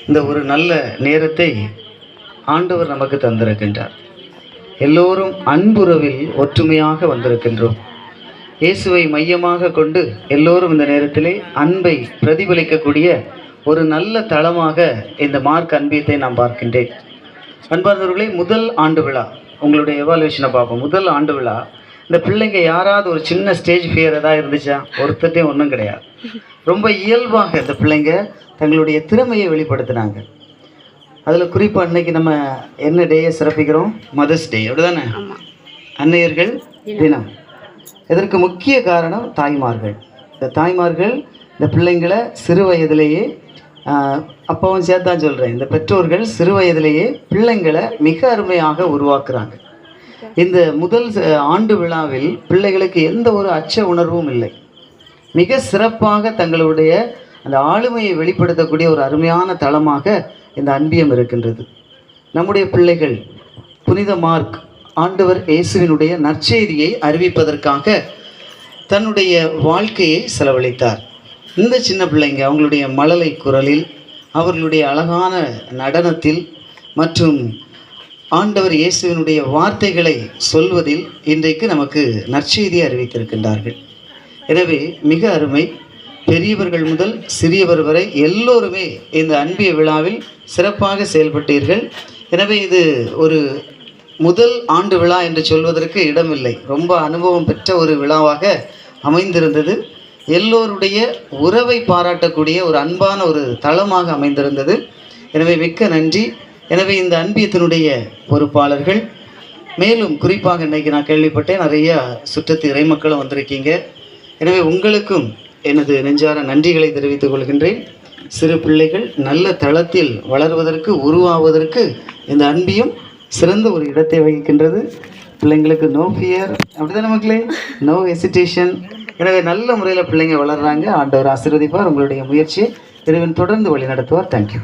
இந்த ஒரு நல்ல நேரத்தை ஆண்டவர் நமக்கு தந்திருக்கின்றார். எல்லோரும் அன்புறவில் ஒற்றுமையாக வந்திருக்கின்றோம். இயேசுவை மையமாக கொண்டு எல்லோரும் இந்த நேரத்திலே அன்பை பிரதிபலிக்கக்கூடிய ஒரு நல்ல தளமாக இந்த மார்க் அன்பியத்தை நான் பார்க்கின்றேன். அன்பார்ந்தவர்களே, முதல் ஆண்டு விழா, உங்களுடைய எவாலுவேஷனை பார்ப்போம். முதல் ஆண்டு விழா, இந்த பிள்ளைங்க யாராவது ஒரு சின்ன ஸ்டேஜ் ஃபியர் ஏதாவது இருந்துச்சா? ஒருத்தட்டையும் ஒன்றும் கிடையாது. ரொம்ப இயல்பாக இந்த பிள்ளைங்க தங்களுடைய திறமையை வெளிப்படுத்தினாங்க. அதில் குறிப்பாக அன்னைக்கு நம்ம என்ன டேயை சிறப்பிக்கிறோம்? மதர்ஸ் டே, அப்படிதானே? அன்னையர்கள் தினம். இதற்கு முக்கிய காரணம் தாய்மார்கள். இந்த தாய்மார்கள் இந்த பிள்ளைங்களை சிறு வயதிலேயே, அப்பாவும் சேர்த்தான் சொல்கிறேன், இந்த பெற்றோர்கள் சிறு வயதிலேயே பிள்ளைங்களை மிக அருமையாக உருவாக்குறாங்க. இந்த முதல் ஆண்டு விழாவில் பிள்ளைகளுக்கு எந்த ஒரு அச்ச உணர்வும் இல்லை. மிக சிறப்பாக தங்களுடைய அந்த ஆளுமையை வெளிப்படுத்தக்கூடிய ஒரு அருமையான தளமாக இந்த அன்பியம் இருக்கின்றது. நம்முடைய பிள்ளைகள் புனித மார்க் ஆண்டவர் இயேசுவினுடைய நற்செய்தியை அறிவிப்பதற்காக தன்னுடைய வாழ்க்கையை செலவழித்தார். இந்த சின்ன பிள்ளைங்க அவங்களுடைய மழலை குரலில், அவர்களுடைய அழகான நடனத்தில் மற்றும் ஆண்டவர் இயேசுவினுடைய வார்த்தைகளை சொல்வதில் இன்றைக்கு நமக்கு நற்செய்தியை அறிவித்திருக்கின்றார்கள். எனவே மிக அருமை. பெரியவர்கள் முதல் சிறியவர் வரை எல்லோருமே இந்த அன்பிய விழாவில் சிறப்பாக செயல்பட்டீர்கள். எனவே இது ஒரு முதல் ஆண்டு விழா என்று சொல்வதற்கு இடமில்லை. ரொம்ப அனுபவம் பெற்ற ஒரு விழாவாக அமைந்திருந்தது. எல்லோருடைய உறவை பாராட்டக்கூடிய ஒரு அன்பான ஒரு தளமாக அமைந்திருந்தது. எனவே மிக்க நன்றி. எனவே இந்த அன்பியத்தினுடைய பொறுப்பாளர்கள், மேலும் குறிப்பாக இன்றைக்கு நான் கேள்விப்பட்டேன் நிறைய சுற்றத்து இறைமக்களும் வந்திருக்கீங்க. எனவே உங்களுக்கும் எனது நெஞ்சார நன்றிகளை தெரிவித்துக் கொள்கின்றேன். சிறு பிள்ளைகள் நல்ல தளத்தில் வளர்வதற்கு, உருவாவதற்கு இந்த அன்பியும் சிறந்த ஒரு இடத்தை வகிக்கின்றது. பிள்ளைங்களுக்கு நோ ஃபியர், அப்படிதான் மக்களே, நோ ஹெசிடேஷன். எனவே நல்ல முறையில் பிள்ளைங்க வளர்கிறாங்க. ஆண்டவர் ஆசீர்வதிப்பார். உங்களுடைய முயற்சியை இறைவன் தொடர்ந்து வழி நடத்துவார். தேங்க்யூ.